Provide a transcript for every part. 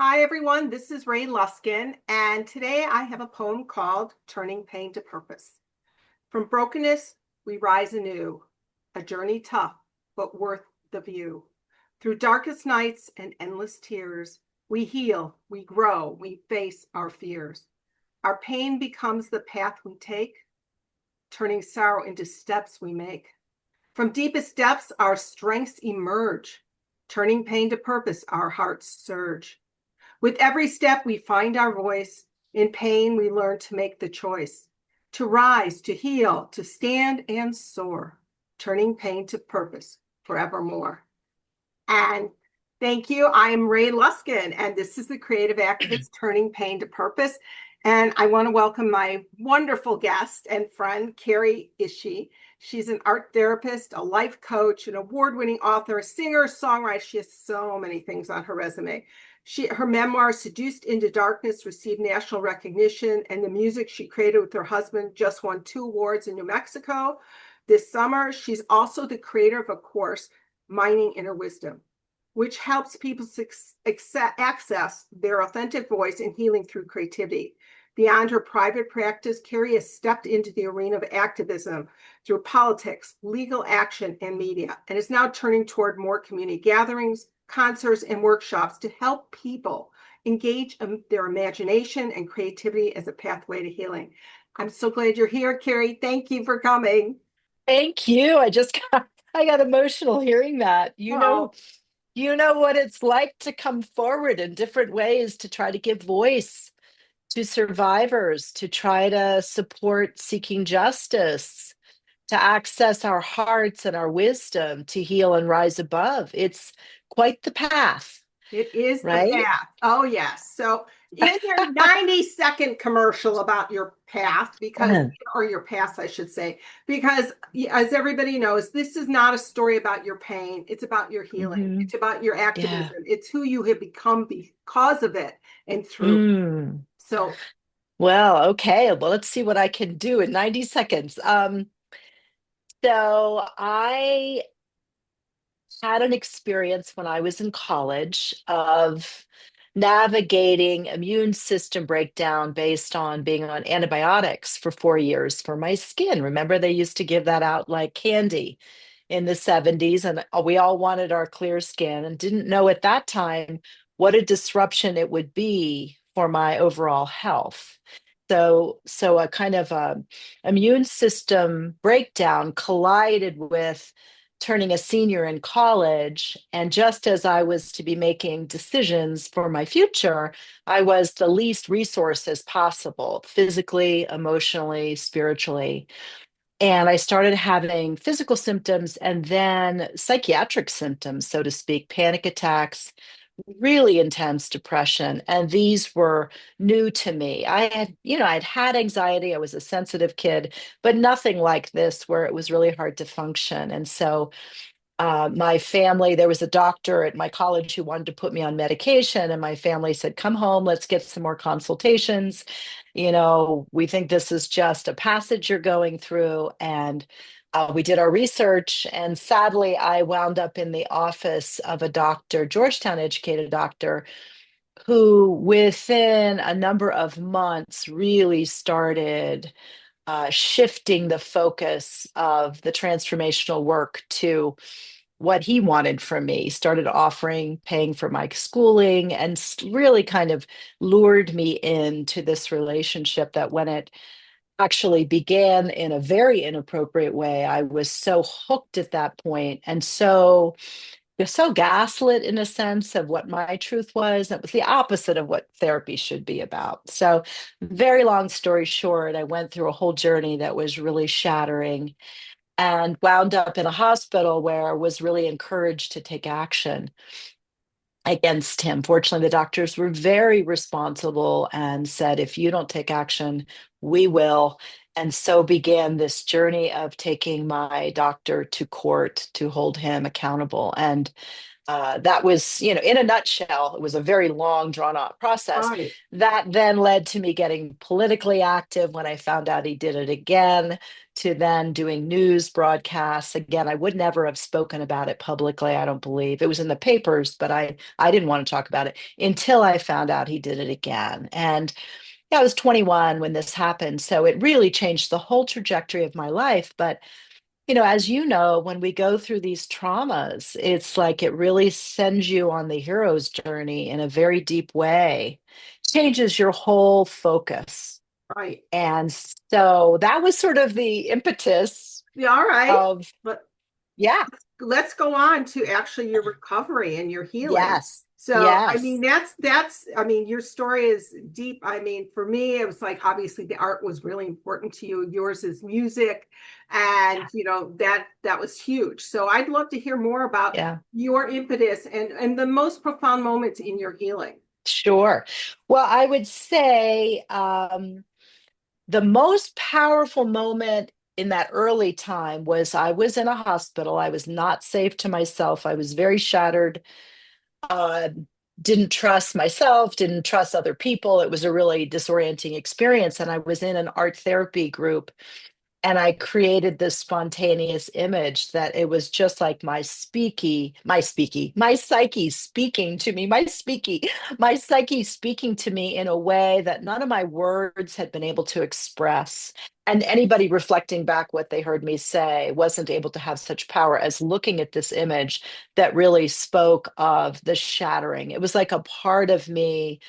Hi, everyone. This is Ray Luskin, and today I have a poem called Turning Pain to Purpose. From brokenness, we rise anew, a journey tough, but worth the view. Through darkest nights and endless tears, we heal, we grow, we face our fears. Our pain becomes the path we take, turning sorrow into steps we make. From deepest depths, our strengths emerge, turning pain to purpose, our hearts surge. With every step, we find our voice. In pain, we learn to make the choice to rise, to heal, to stand and soar, turning pain to purpose forevermore. And thank you. I am Ray Luskin, and this is the Creative Activist Turning Pain to Purpose. And I want to welcome my wonderful guest and friend, Carrie T. She's an art therapist, a life coach, an award-winning author, a singer, songwriter. She has so many things on her resume. Her memoir, Seduced into Darkness, received national recognition, and the music she created with her husband just won 2 awards in New Mexico this summer. She's also the creator of a course, Mining Inner Wisdom, which helps people access their authentic voice and healing through creativity. Beyond her private practice, Carrie has stepped into the arena of activism through politics, legal action, and media, and is now turning toward more community gatherings, concerts, and workshops to help people engage their imagination and creativity as a pathway to healing. I'm so glad you're here, Carrie. Thank you for coming. Thank you. I got emotional hearing that. Oh, You know what it's like to come forward in different ways to try to give voice to survivors, to try to support seeking justice, to access our hearts and our wisdom, to heal and rise above. It's quite the path, it is the right? path. Oh, yes. So, in your 90-second commercial about your path, because, or your past, I should say, because as everybody knows, this is not a story about your pain. It's about your healing. Mhm. It's about your Yeah. activism. It's who you have become because of it and through. Mm. So, Well, okay. Well, let's see what I can do in 90 seconds. I had an experience when I was in college of navigating immune system breakdown based on being on antibiotics for 4 years for my skin. Remember, they used to give that out like candy in the 70s, and we all wanted our clear skin and didn't know at that time what a disruption it would be for my overall health. So a kind of immune system breakdown collided with turning a senior in college. And just as I was to be making decisions for my future, I was the least resources possible, physically, emotionally, spiritually. And I started having physical symptoms and then psychiatric symptoms, so to speak, panic attacks, really intense depression. And these were new to me. I'd had anxiety. I was a sensitive kid, but nothing like this where it was really hard to function. And so my family, there was a doctor at my college who wanted to put me on medication, and my family said, "Come home, let's get some more consultations. We think this is just a passage you're going through." And we did our research, and sadly, I wound up in the office of a doctor, Georgetown educated doctor, who within a number of months really started shifting the focus of the transformational work to what he wanted from me. Started offering paying for my schooling and really kind of lured me into this relationship that when it actually began in a very inappropriate way, I was so hooked at that point and so gaslit in a sense of what my truth was. That was the opposite of what therapy should be about. So, very long story short, I went through a whole journey that was really shattering and wound up in a hospital where I was really encouraged to take action against him. Fortunately, the doctors were very responsible and said, if you don't take action, we will. And so began this journey of taking my doctor to court to hold him accountable. And That was, in a nutshell, it was a very long, drawn out process. Right. That then led to me getting politically active when I found out he did it again, to then doing news broadcasts. Again, I would never have spoken about it publicly, I don't believe. It was in the papers, but I didn't want to talk about it until I found out he did it again. And yeah, I was 21 when this happened. So it really changed the whole trajectory of my life. But as you know, when we go through these traumas, it's like it really sends you on the hero's journey in a very deep way, changes your whole focus. Right. And so that was sort of the impetus Yeah, all right. of, But yeah, let's go on to actually your recovery and your healing. yes, So, I mean, yes, that's I mean, your story is deep. I mean, for me, it was like obviously the art was really important to you. Yours is music, and that was huge. So, I'd love to hear more about yeah, your impetus and the most profound moments in your healing. sure. Well, I would say the most powerful moment in that early time was I was in a hospital. I was not safe to myself. I was very shattered. Uh, didn't trust myself, didn't trust other people. It was a really disorienting experience. And I was in an art therapy group, and I created this spontaneous image that it was just like my psyche speaking to me, my psyche speaking to me in a way that none of my words had been able to express. And anybody reflecting back what they heard me say wasn't able to have such power as looking at this image that really spoke of the shattering. It was like a part of me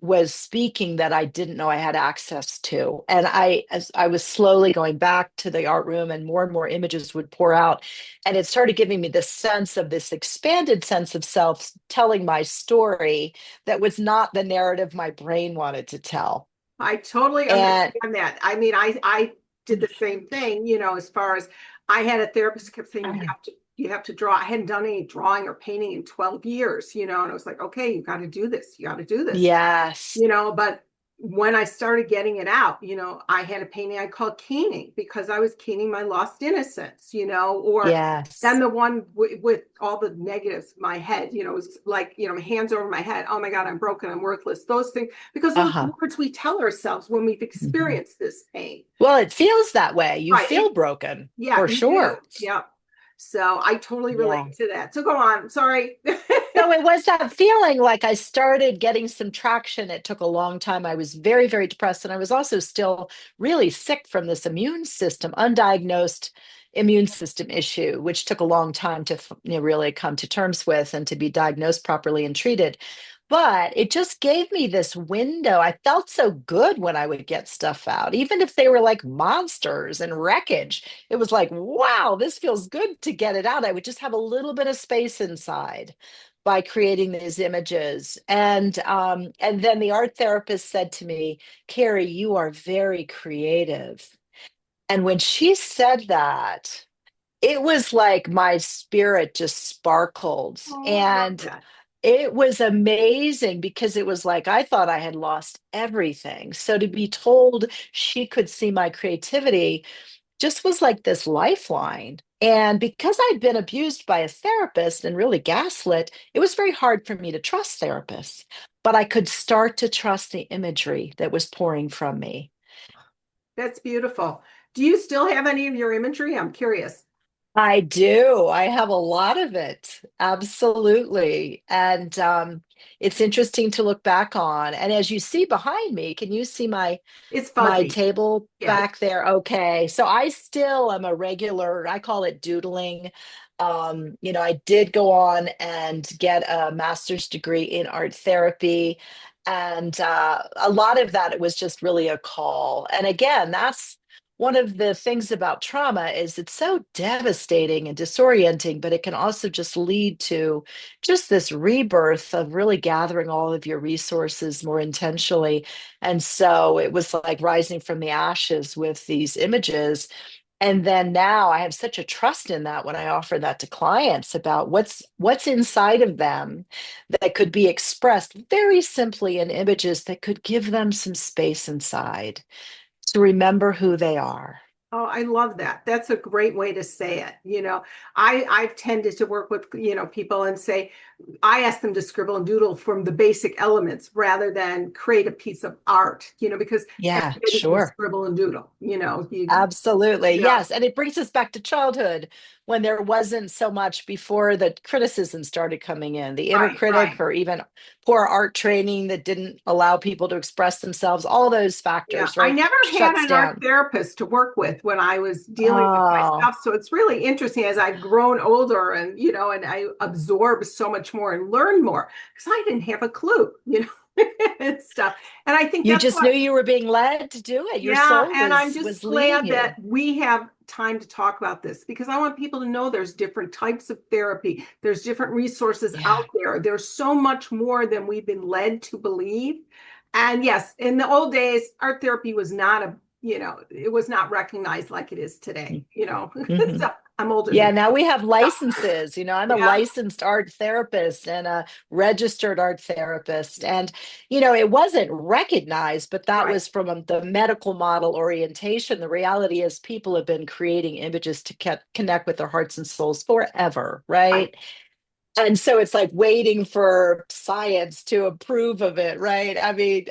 was speaking that I didn't know I had access to. And as I was slowly going back to the art room, and more images would pour out. And it started giving me this sense of this expanded sense of self telling my story that was not the narrative my brain wanted to tell. I totally And understand that. I mean, I did the same thing, as far as I had a therapist who kept saying you have to draw. I hadn't done any drawing or painting in 12 years, and I was like, okay, you got to do this. You got to do this. yes, But when I started getting it out, I had a painting I called caning because I was caning my lost innocence, or then yes, the one with all the negatives in my head, was like, my hands over my head. Oh my God, I'm broken. I'm worthless. Those things, because those uh-huh. words we tell ourselves when we've Mhm. experienced this pain. Well, it feels that way. You Right. feel broken Yeah, for you do. sure. Yeah. So I totally relate Yeah. to that. So go on. Sorry. So it was that feeling like I started getting some traction. It took a long time. I was very, very depressed. And I was also still really sick from this immune system, undiagnosed immune system issue, which took a long time to really come to terms with and to be diagnosed properly and treated. But it just gave me this window. I felt so good when I would get stuff out, even if they were like monsters and wreckage. It was like, wow, this feels good to get it out. I would just have a little bit of space inside by creating these images. And then the art therapist said to me, Carrie, you are very creative. And when she said that, it was like my spirit just sparkled. Oh, I love And that. it was amazing because it was like I thought I had lost everything. So to be told she could see my creativity just was like this lifeline. And because I'd been abused by a therapist and really gaslit, it was very hard for me to trust therapists. But I could start to trust the imagery that was pouring from me. That's beautiful. Do you still have any of your imagery? I'm curious. I do. I have a lot of it. Absolutely. And it's interesting to look back on. And as you see behind me, can you see It's my fuzzy. table Yeah. back there? Okay. So I still am a regular, I call it doodling. I did go on and get a master's degree in art therapy. And a lot of that, it was just really a call. And again, that's one of the things about trauma is it's so devastating and disorienting, but it can also just lead to just this rebirth of really gathering all of your resources more intentionally. And so it was like rising from the ashes with these images. And then now I have such a trust in that when I offer that to clients about what's inside of them that could be expressed very simply in images that could give them some space inside to remember who they are. Oh, I love that. That's a great way to say it. I've tended to work with, people and say, I ask them to scribble and doodle from the basic elements rather than create a piece of art, because Yeah, everybody can sure. scribble and doodle, Absolutely. you know, Yes. And it brings us back to childhood when there wasn't so much before the criticism started coming in, the inner right, critic, right. or even poor art training that didn't allow people to express themselves. All those Yeah, factors, I right? never had Shuts an art down. therapist to work with when I was dealing with my Oh, stuff. So it's really interesting as I've grown older and, and I absorb so much more and learn more because I didn't have a clue, and stuff. And I think you that's just knew what, you were being led to do it. Your yeah, soul and I'm was just leading glad that you. we have time to talk about this because I want people to know there's different types of therapy. There's different resources Yeah. out there. There's so much more than we've been led to believe. And yes, in the old days, art therapy was not it was not recognized like it is today, Mhm. So I'm older Yeah, than now we have you. licenses. I'm a Yeah, licensed art therapist and a registered art therapist. And, it wasn't recognized, but that right, was from the medical model orientation. The reality is people have been creating images to connect with their hearts and souls forever, right. right? And so it's like waiting for science to approve of it, right? I mean,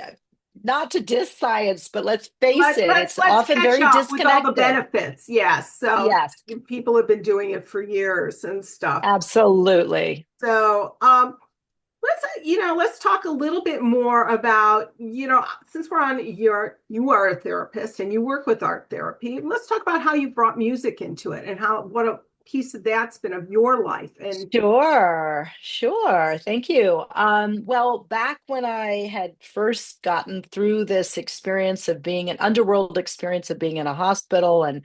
not to diss science, but let's face But it, let's it's let's often catch very up with all the disconnected. benefits. Yes. So Yes, people have been doing it for years and stuff. absolutely. So, let's talk a little bit more about, since we're on you are a therapist and you work with art therapy. Let's talk about how you brought music into it and what a piece of that's been of your life. And Sure, sure. Thank you. Well, back when I had first gotten through this experience of being an underworld experience of being in a hospital and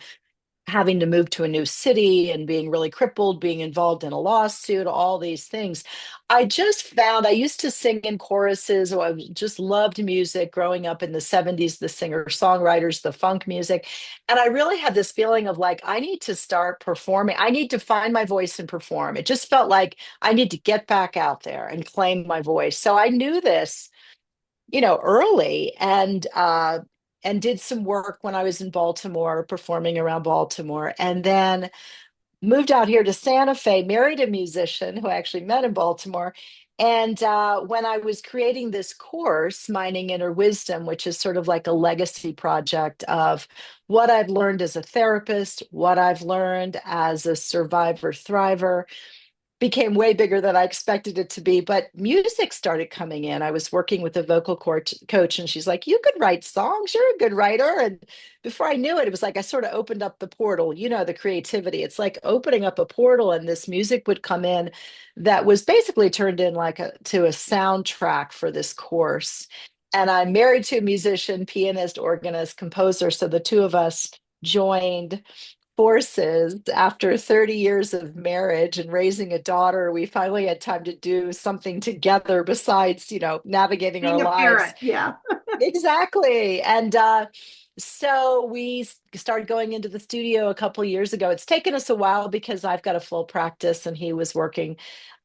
having to move to a new city and being really crippled, being involved in a lawsuit, all these things. I just found I used to sing in choruses, or I just loved music growing up in the 70s, the singer-songwriters, the funk music. And I really had this feeling of like, I need to start performing. I need to find my voice and perform. It just felt like I need to get back out there and claim my voice. So I knew this, early and did some work when I was in Baltimore, performing around Baltimore, and then moved out here to Santa Fe, married a musician who I actually met in Baltimore. And when I was creating this course, Mining Inner Wisdom, which is sort of like a legacy project of what I've learned as a therapist, what I've learned as a survivor thriver, became way bigger than I expected it to be. But music started coming in. I was working with a vocal coach, and she's like, "You could write songs. You're a good writer." And before I knew it, it was like I sort of opened up the portal, the creativity. It's like opening up a portal, and this music would come in that was basically turned in like to a soundtrack for this course. And I'm married to a musician, pianist, organist, composer. So the two of us joined forces after 30 years of marriage and raising a daughter. We finally had time to do something together besides, navigating our being a lives. parent, yeah. Exactly. And so we started going into the studio a couple years ago. It's taken us a while because I've got a full practice and he was working.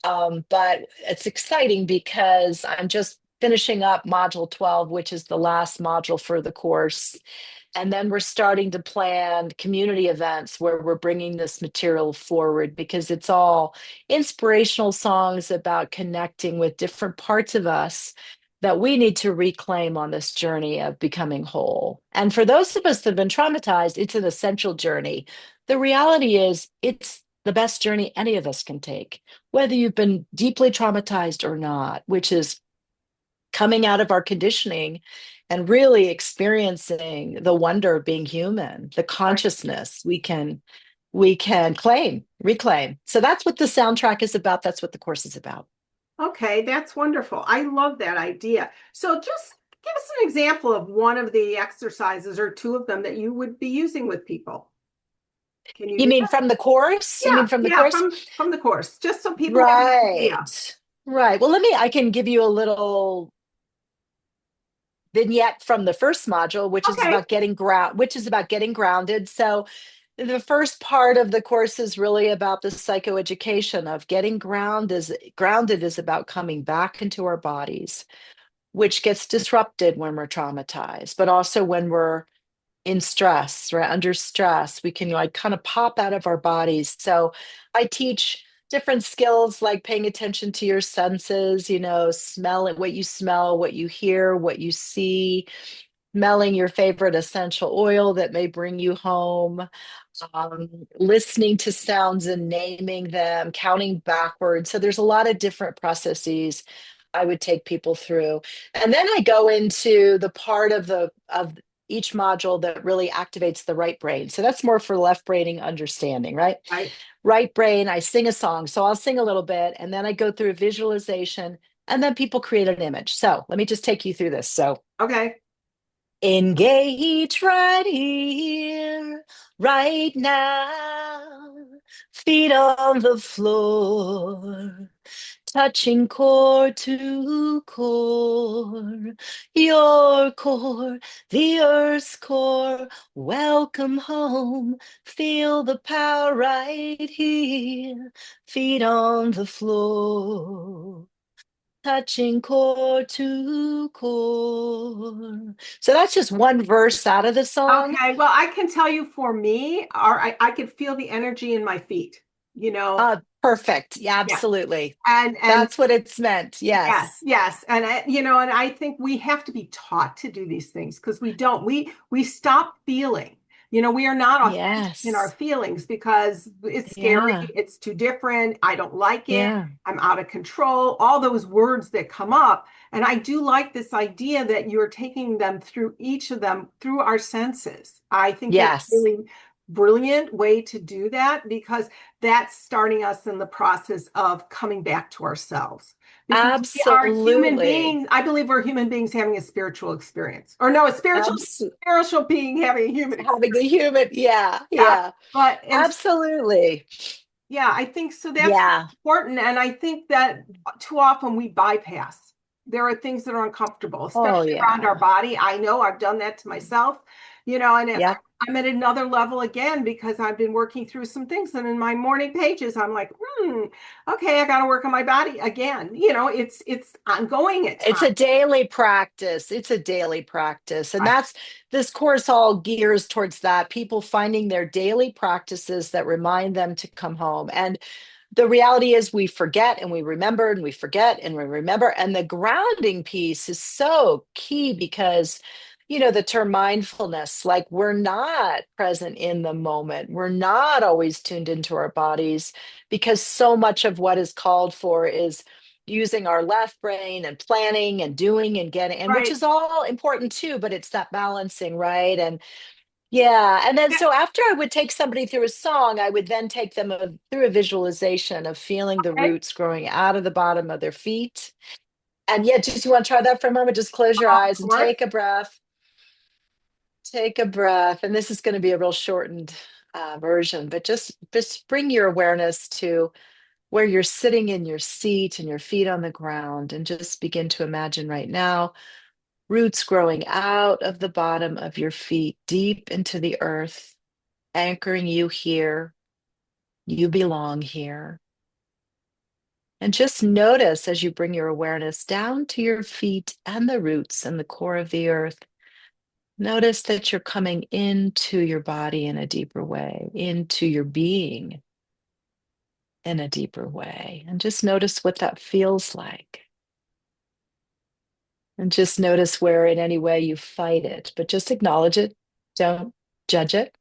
But it's exciting because I'm just finishing up module 12, which is the last module for the course. And then we're starting to plan community events where we're bringing this material forward because it's all inspirational songs about connecting with different parts of us that we need to reclaim on this journey of becoming whole. And for those of us that have been traumatized, it's an essential journey. The reality is, it's the best journey any of us can take, whether you've been deeply traumatized or not, which is coming out of our conditioning and really experiencing the wonder of being human, the Right. consciousness we can reclaim. So that's what the soundtrack is about. That's what the course is about. Okay, that's wonderful. I love that idea. So just give us an example of one of the exercises or two of them that you would be using with people. Can you You do mean that? from the course? You Yeah, mean from the yeah, course? from the course, just so people have an idea. Right. Right. Well, I can give you a little vignette from the first module, Okay. which is about getting grounded. So the first part of the course is really about the psychoeducation of getting grounded is about coming back into our bodies, which gets disrupted when we're traumatized, but also when we're in stress, right? Under stress, we can like kind of pop out of our bodies. So I teach different skills like paying attention to your senses, smell it, what you smell, what you hear, what you see, smelling your favorite essential oil that may bring you home, listening to sounds and naming them, counting backwards. So there's a lot of different processes I would take people through. And then I go into the part of each module that really activates the right brain. So that's more for left braining understanding, right? Right. Right brain, I sing a song. So I'll sing a little bit and then I go through a visualization and then people create an image. So let me just take you through this. So Okay. engage right here, right now. Feet on the floor, touching core to core. Your core, the earth's core. Welcome home. Feel the power right here. Feet on the floor, touching core to core. So that's just one verse out of the song. Okay. Well, I can tell you for me, or I could feel the energy in my feet, you know. Perfect. Yeah, Yeah. absolutely. And That's what it's meant. yes, Yes. yes. And and I think we have to be taught to do these things because we don't. We stop feeling. We are not authentic in our Yes. feelings because it's scary, Yeah. it's too different, I don't like it, Yeah. I'm out of control, all those words that come up. And I do like this idea that you're taking them through each of them through our senses. I think that's Yes. really brilliant way to do that because that's starting us in the process of coming back to ourselves because we are human Absolutely. beings. I believe we're human beings having a spiritual experience, or no, a Abs- spiritual being having a human Having the experience. human. Yeah. Yeah, Yeah. but and Absolutely. yeah, I think so. That's Yeah. important, and I think that too often we bypass. There are things that are uncomfortable, Oh, especially around our yeah. body. I know I've done that to myself, and Yep. I'm at another level again because I've been working through some things. And in my morning pages, I'm like, okay, I got to work on my body again. It's ongoing at It's times. a daily practice. It's a daily practice. And Right, that's this course all gears towards that. People finding their daily practices that remind them to come home. And the reality is we forget and we remember and we forget and we remember. And the grounding piece is so key because, the term mindfulness, like we're not present in the moment. We're not always tuned into our bodies because so much of what is called for is using our left brain and planning and doing and getting, and which right. is all important too, but it's that balancing, right? And yeah. And then Yeah, so after I would take somebody through a song, I would then take them through a visualization of feeling the okay. roots growing out of the bottom of their feet. And yeah, just you want to try that for a moment? Just close your Of eyes and course. take a breath. Take a breath. And this is going to be a real shortened version, but just bring your awareness to where you're sitting in your seat and your feet on the ground, and just begin to imagine right now roots growing out of the bottom of your feet deep into the earth, anchoring you here. You belong here. And just notice as you bring your awareness down to your feet and the roots and the core of the earth. Notice that you're coming into your body in a deeper way, into your being in a deeper way. And just notice what that feels like. And just notice where in any way you fight it, but just acknowledge it. Don't judge it.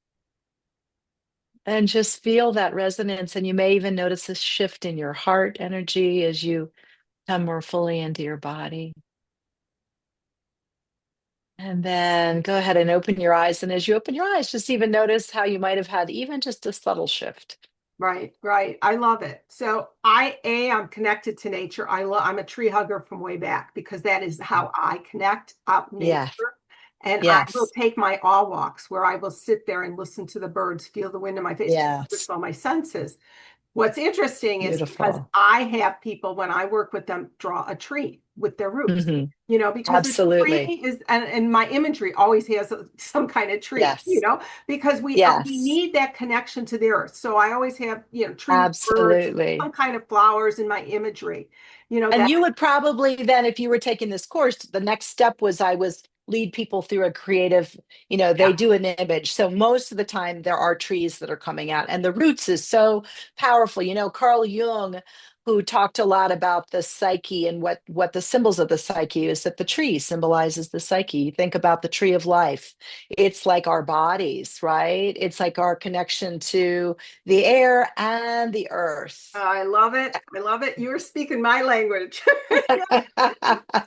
And just feel that resonance. And you may even notice a shift in your heart energy as you come more fully into your body. And then go ahead and open your eyes. And as you open your eyes, just even notice how you might have had even just a subtle shift. Right, right. I love it. So I'm connected to nature. I'm a tree hugger from way back because that is how I connect out in nature. Yes, And I will yes, take my all walks where I will sit there and listen to the birds, feel the wind in my face, just with yes. all my senses. What's interesting is because Beautiful. I have people, when I work with them, draw a tree with their roots, Hmm. because a Absolutely. tree is, and my imagery always has some kind of tree, Yes, because we yes, need that connection to the earth. So I always have, trees, birds, absolutely. some kind of flowers in my imagery, And that, you would probably then, if you were taking this course, the next step was I was lead people through a creative, Yeah. they do an image. So most of the time there are trees that are coming out, and the roots is so powerful. Carl Jung, who talked a lot about the psyche and what the symbols of the psyche is, that the tree symbolizes the psyche. You think about the tree of life. It's like our bodies, right? It's like our connection to the air and the earth. I love it. I love it. You're speaking my language.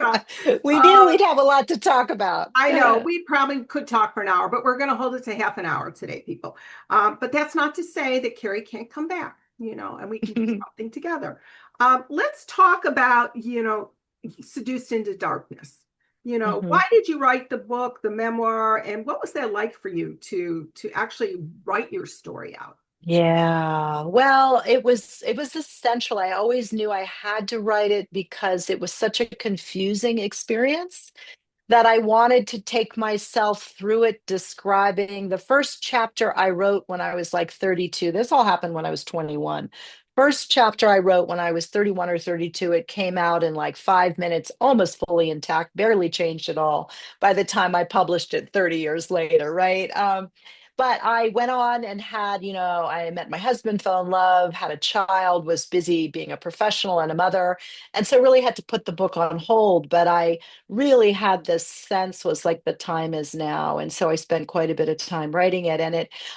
Uh, We knew we'd have a lot to talk about. I know we probably could talk for an hour, but we're going to hold it to half an hour today, people. But that's not to say that Carrie can't come back, and we can do something together. Let's talk about, Seduced into Darkness. Why Mhm. did you write the book, the memoir, and what was that like for you to actually write your story out? Yeah. Well, it was essential. I always knew I had to write it because it was such a confusing experience that I wanted to take myself through it, describing the first chapter I wrote when I was like 32. This all happened when I was 21. First chapter I wrote when I was 31 or 32. It came out in like 5 minutes, almost fully intact, barely changed at all by the time I published it 30 years later, right? But I went on and had, I met my husband, fell in love, had a child, was busy being a professional and a mother. And so really had to put the book on hold. But I really had this sense was like the time is now, and so I spent quite a bit of time writing it, and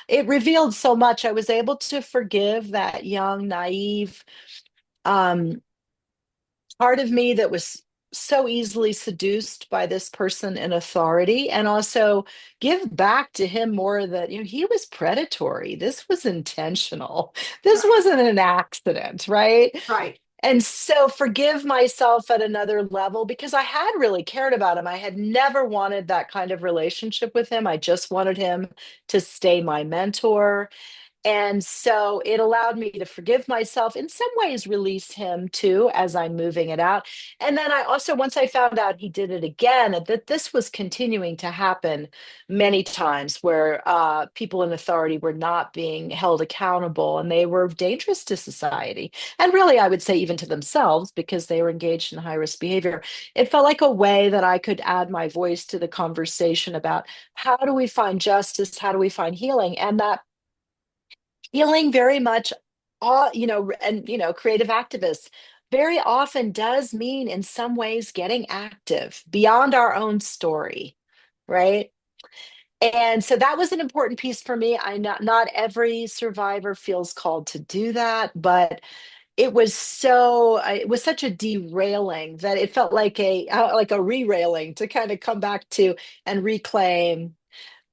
it revealed so much. I was able to forgive that young naive um part of me that was so easily seduced by this person in authority, and also give back to him more that he was predatory. This was intentional. This Right, wasn't an accident, right? right. And so forgive myself at another level because I had really cared about him. I had never wanted that kind of relationship with him. I just wanted him to stay my mentor. And so it allowed me to forgive myself, in some ways, release him too as I'm moving it out. And then I also, once I found out he did it again, and that this was continuing to happen many times where people in authority were not being held accountable and they were dangerous to society. And really, I would say even to themselves because they were engaged in high risk behavior. It felt like a way that I could add my voice to the conversation about how do we find justice? How do we find healing? And that healing very much and creative activists very often does mean in some ways getting active beyond our own story, right? And so that was an important piece for me. Not every survivor feels called to do that, but it was such a derailing that it felt like a re-railing to kind of come back to and reclaim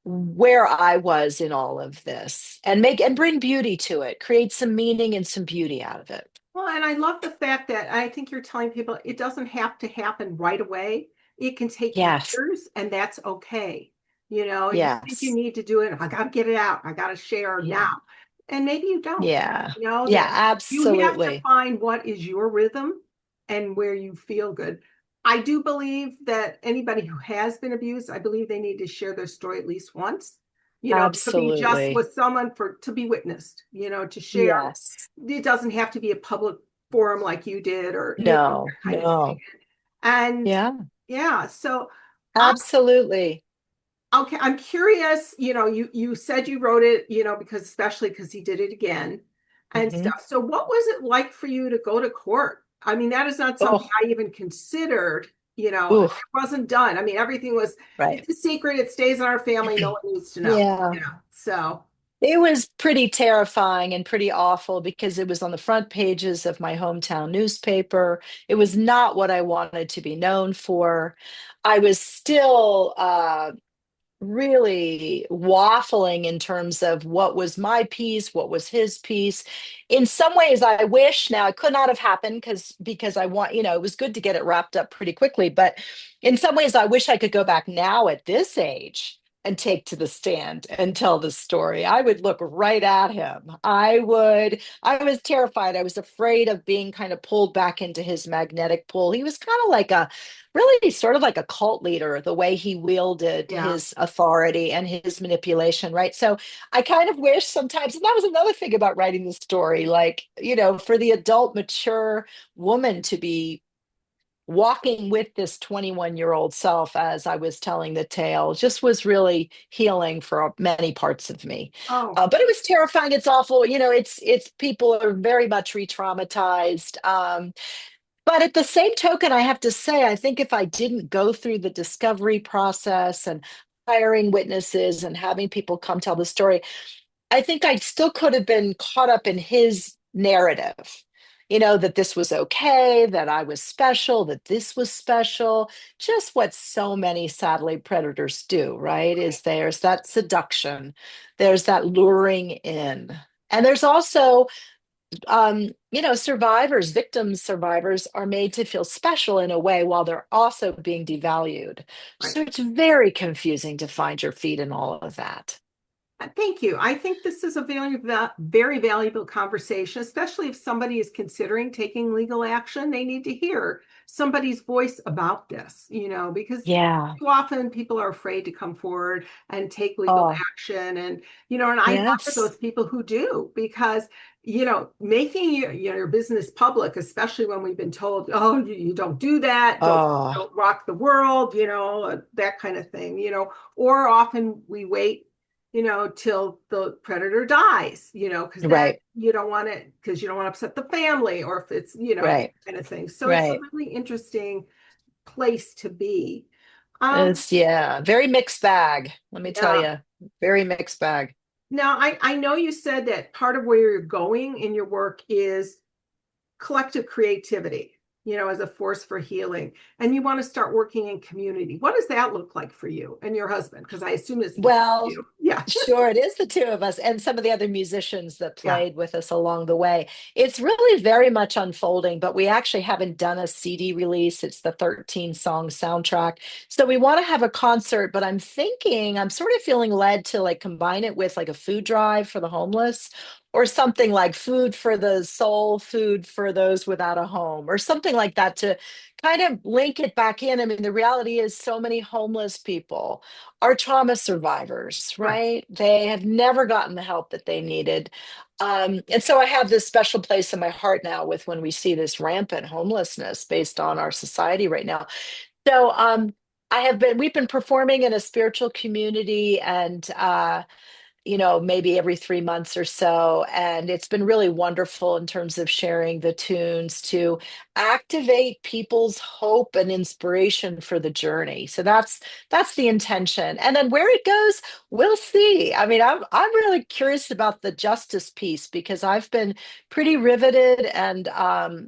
where I was in all of this and make and bring beauty to it, create some meaning and some beauty out of it. Well, and I love the fact that I think you're telling people it doesn't have to happen right away. It can take Yes. years, and that's okay. You think you Yes. need to do it. I got to get it out. I got to share Yeah. now. And maybe you don't. Yeah. That Yeah, you have to absolutely. find what is your rhythm and where you feel good. I do believe that anybody who has been abused, I believe they need to share their story at least once, to be just Absolutely. with someone to be witnessed, to share. Yes. It doesn't have to be a public forum like you did or No, that kind of thing. no. And Yeah, yeah, so I'm absolutely. okay. I'm curious, you said you wrote it, because especially because he did it again and Hmm. stuff. So what was it like for you to go to court? I mean, that is not something Oh, I even considered, it ooh, wasn't done. I mean, everything was, right. it's a secret, it stays in our family, no one needs to know, Yeah. So It was pretty terrifying and pretty awful because it was on the front pages of my hometown newspaper. It was not what I wanted to be known for. I was still really waffling in terms of what was my piece, what was his piece. In some ways, I wish now it could not have happened because I want, it was good to get it wrapped up pretty quickly. But in some ways, I wish I could go back now at this age and take to the stand and tell the story. I would look right at him. I was terrified. I was afraid of being kind of pulled back into his magnetic pull. He was kind of like a really sort of like a cult leader, the way he wielded yeah. his authority and his manipulation, right? So I kind of wish sometimes, and that was another thing about writing the story, like, for the adult, mature woman to be walking with this 21-year-old self as I was telling the tale just was really healing for many parts of me. Oh, But it was terrifying. It's awful. It's people are very much re-traumatized. But at the same token, I have to say, I think if I didn't go through the discovery process and hiring witnesses and having people come tell the story, I think I still could have been caught up in his narrative, that this was okay, that I was special, that this was special. Just what so many sadly predators do, right? Is there's that seduction, there's that luring in. And there's also, survivors, victims, survivors are made to feel special in a way while they're also being devalued. right. So it's very confusing to find your feet in all of that. Thank you. I think this is a very valuable conversation, especially if somebody is considering taking legal action. They need to hear somebody's voice about this, because Yeah. too often people are afraid to come forward and take legal Oh, action. And I admire yes. those people who do, because, making your business public, especially when we've been told, oh, you don't do that, Oh, don't rock the world, that kind of thing, or often we wait till the predator dies, because then right, you don't want it, because you don't want to upset the family, or if it's, that right, kind of thing. So it's a right. really interesting place to be. Um, It's, yeah, very mixed bag. Let me tell yeah. you, very mixed bag. Now, I know you said that part of where you're going in your work is collective creativity, as a force for healing, and you want to start working in community. What does that look like for you and your husband? Because I assume it's the two of Well, you. Yeah. sure, it is the two of us and some of the other musicians that Yeah. played with us along the way. It's really very much unfolding, but we actually haven't done a CD release. It's the 13 song soundtrack. So we want to have a concert, but I'm sort of feeling led to like combine it with like a food drive for the homeless or something like food for the soul, food for those without a home, or something like that to kind of link it back in. I mean, the reality is so many homeless people are trauma survivors, Right. right? They have never gotten the help that they needed. And so I have this special place in my heart now with when we see this rampant homelessness based on our society right now. So we've been performing in a spiritual community and maybe every 3 months or so. And it's been really wonderful in terms of sharing the tunes to activate people's hope and inspiration for the journey. So that's the intention. And then where it goes, we'll see. I mean, I'm really curious about the justice piece because I've been pretty riveted and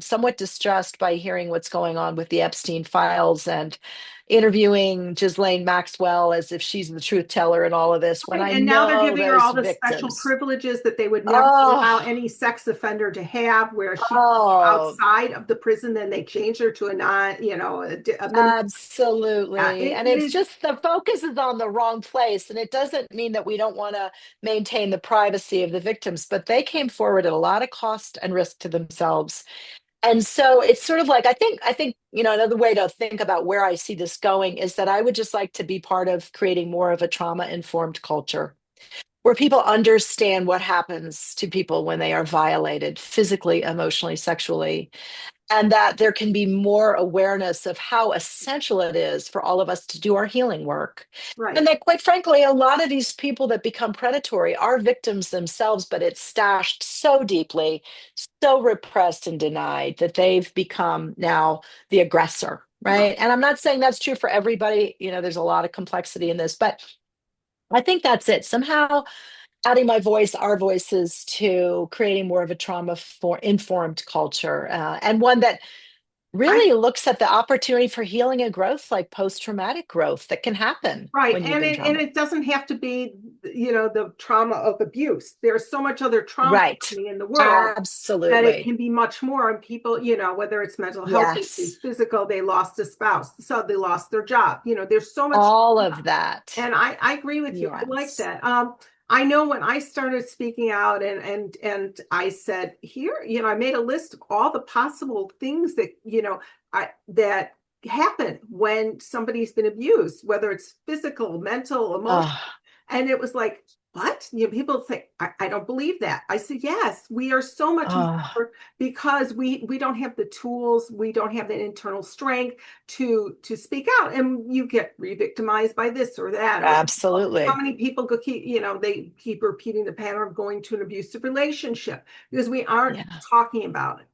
somewhat distressed by hearing what's going on with the Epstein files and interviewing Ghislaine Maxwell as if she's the truth teller in all of this when Right. I And now they're know giving her those all the special victims. privileges that they would never allow Oh, any sex offender to have, where she could be oh, outside of the prison. Then they changed her to a non, a minimum. absolutely. And It it's is just the focus is on the wrong place. And it doesn't mean that we don't want to maintain the privacy of the victims, but they came forward at a lot of cost and risk to themselves. And so it's sort of like I think another way to think about where I see this going is that I would just like to be part of creating more of a trauma informed culture where people understand what happens to people when they are violated physically, emotionally, sexually, and that there can be more awareness of how essential it is for all of us to do our healing work. right. And that, quite frankly, a lot of these people that become predatory are victims themselves, but it's stashed so deeply, so repressed and denied that they've become now the aggressor, right? And I'm not saying that's true for everybody. There's a lot of complexity in this, but I think that's it. Somehow adding my voice, our voices to creating more of a trauma for informed culture and one that I really looks at the opportunity for healing and growth, like post-traumatic growth that can happen Right. when you've And been trauma. it doesn't have to be, the trauma of abuse. There's so much other trauma Right. happening in the world that it Absolutely. can be much more. And people, whether it's mental health issues, Yes. physical, they lost a spouse, so they lost their job. There's so much. All of that. And I agree with you. I like Yes. that. I know when I started speaking out and I said here, I made a list of all the possible things that, that happen when somebody's been abused, whether it's physical, mental, emotional. Oh, And it was like, what? People say, I don't believe that. I said, yes, we are so much Oh, more because we don't have the tools, we don't have the internal strength to speak out. And you get re-victimized by this or that, or how absolutely. many people go keep, they keep repeating the pattern of going to an abusive relationship because we aren't Yeah. talking about it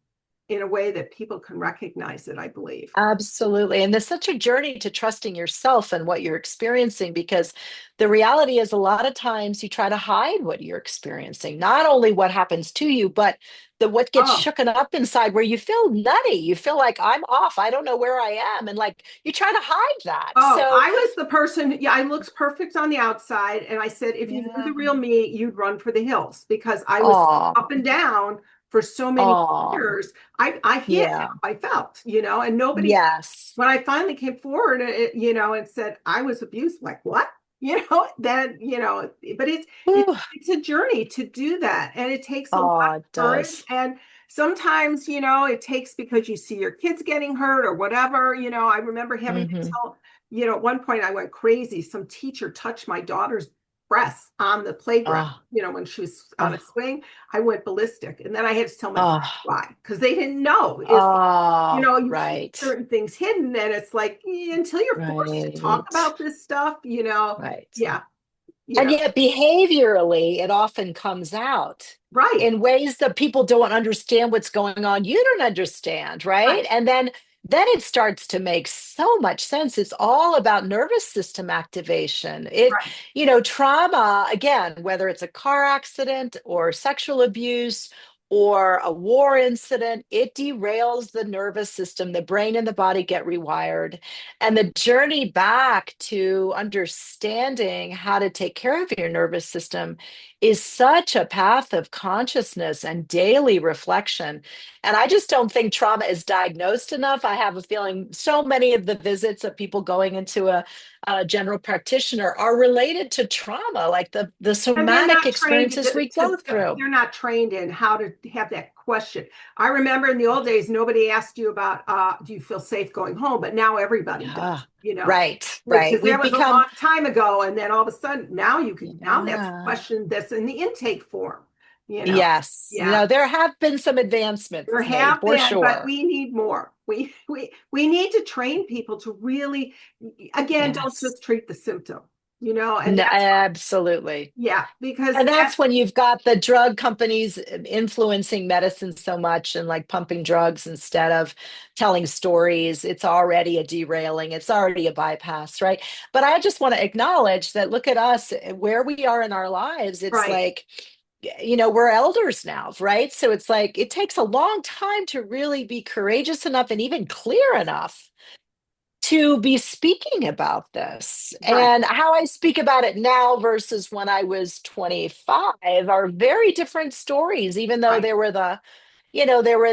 in a way that people can recognize it, I believe. Absolutely. And there's such a journey to trusting yourself and what you're experiencing because the reality is a lot of times you try to hide what you're experiencing, not only what happens to you, but the what gets Oh, shooken up inside where you feel nutty. You feel like I'm off. I don't know where I am. And like you try to hide that. Oh, So, I was the person, yeah, I looked perfect on the outside. And I said, if you knew yeah. the real me, you'd run for the hills because I was Oh, up and down for so many oh, years. I hid yeah. how I felt, and nobody, Yes. when I finally came forward, and said I was abused, like what? Then, but Whew. it's a journey to do that. And it takes a lot Oh, of it courage. does. And sometimes, it takes because you see your kids getting hurt or whatever. I remember having to Hmm. tell, at one point I went crazy. Some teacher touched my daughter's breasts on the playground, Oh, when she was on a oh, swing. I went ballistic. And then I had to tell my parents oh, why, because they didn't know. It's, oh, you keep right. certain things hidden, and it's like until you're forced to talk Right. about this stuff, Right. yeah, And yeah, yet, behaviorally, it often comes out right, in ways that people don't understand what's going on. You don't understand, right? right, And then it starts to make so much sense. It's all about nervous system activation. right, Trauma, again, whether it's a car accident or sexual abuse or a war incident, it derails the nervous system. The brain and the body get rewired. And the journey back to understanding how to take care of your nervous system is such a path of consciousness and daily reflection. And I just don't think trauma is diagnosed enough. I have a feeling so many of the visits of people going into a general practitioner are related to trauma, like the and they're somatic not trained experiences we go through. they're not trained in how to have that question. I remember in the old days nobody asked you about do you feel safe going home, but now everybody does, Yeah, right, right. because that We've was a become, long time ago, and then all of a sudden now that's a yeah. question that's in the intake form, Yes, yeah. there have been some There advancements made have for been, but sure. we need more. We need to train people to really, again, don't Yes, just treat the symptom, and no, that's, absolutely. yeah, because And that, that's when you've got the drug companies influencing medicine so much and like pumping drugs instead of telling stories. It's already a derailing, it's already a bypass, right? But I just want to acknowledge that look at us, where we are in our lives. It's right, like, we're elders now, right? So it's like it takes a long time to really be courageous enough and even clear enough to be speaking about this. right, And how I speak about it now versus when I was 25 are very different stories, even though right, there were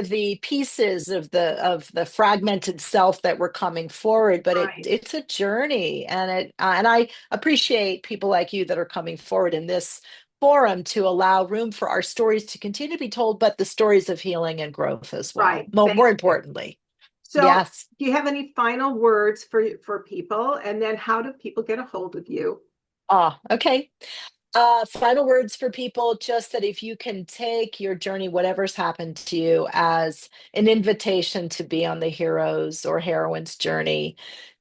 the pieces of the fragmented self that were coming forward, but right. it's a journey, and I appreciate people like you that are coming forward in this forum to allow room for our stories to continue to be told, but the stories of healing and growth as well. Right. More Thank you. importantly. So, Yes. do you have any final words for people? And then how do people get a hold of you? Ah, okay. Final words for people, just that if you can take your journey, whatever's happened to you, as an invitation to be on the hero's or heroine's journey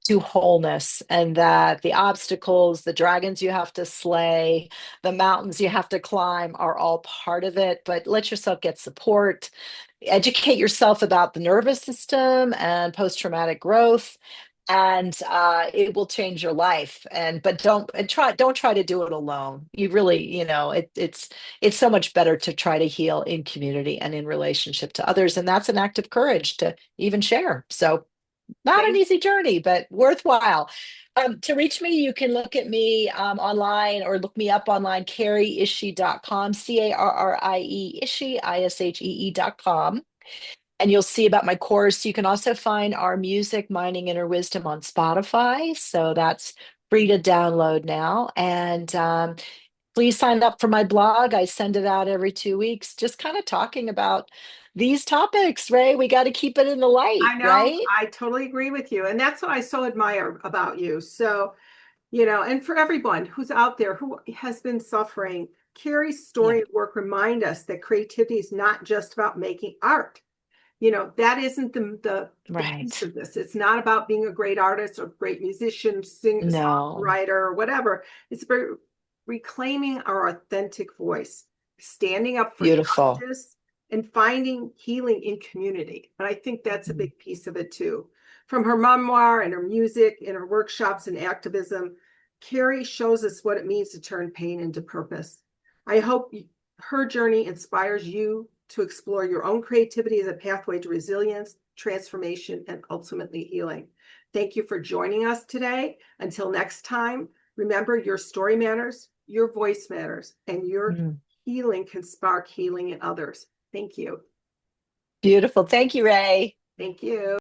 to wholeness, and that the obstacles, the dragons you have to slay, the mountains you have to climb are all part of it. But let yourself get support, educate yourself about the nervous system and post-traumatic growth, and it will change your life. But don't try to do it alone. You really, it's so much better to try to heal in community and in relationship to others, and that's an act of courage to even share. So not an Thank, easy journey, but worthwhile. To reach me, you can look at me online or look me up online, carrieishee.com, Carrie, Ishee, Ishee.com. And you'll see about my course. You can also find our music, Mining Inner Wisdom, on Spotify. So that's free to download now. And please sign up for my blog. I send it out every 2 weeks, just kind of talking about these topics, Ray. We got to keep it in the light, I know, right? I totally agree with you. And that's what I so admire about you. So, And for everyone who's out there who has been suffering, Carrie's Yeah. story and work remind us that creativity is not just about making art. That isn't the piece Right. of this. It's not about being a great artist or great musician, No. songwriter, or whatever. It's about reclaiming our authentic voice, standing up for Beautiful. justice, and finding healing in community. And I think that's a Mm. big piece of it too. From her memoir and her music and her workshops and activism, Carrie shows us what it means to turn pain into purpose. I hope her journey inspires you to explore your own creativity as a pathway to resilience, transformation, and ultimately healing. Thank you for joining us today. Until next time, remember your story matters, your voice matters, and your Mm. healing can spark healing in others. Thank you. Beautiful. Thank you, Ray. Thank you.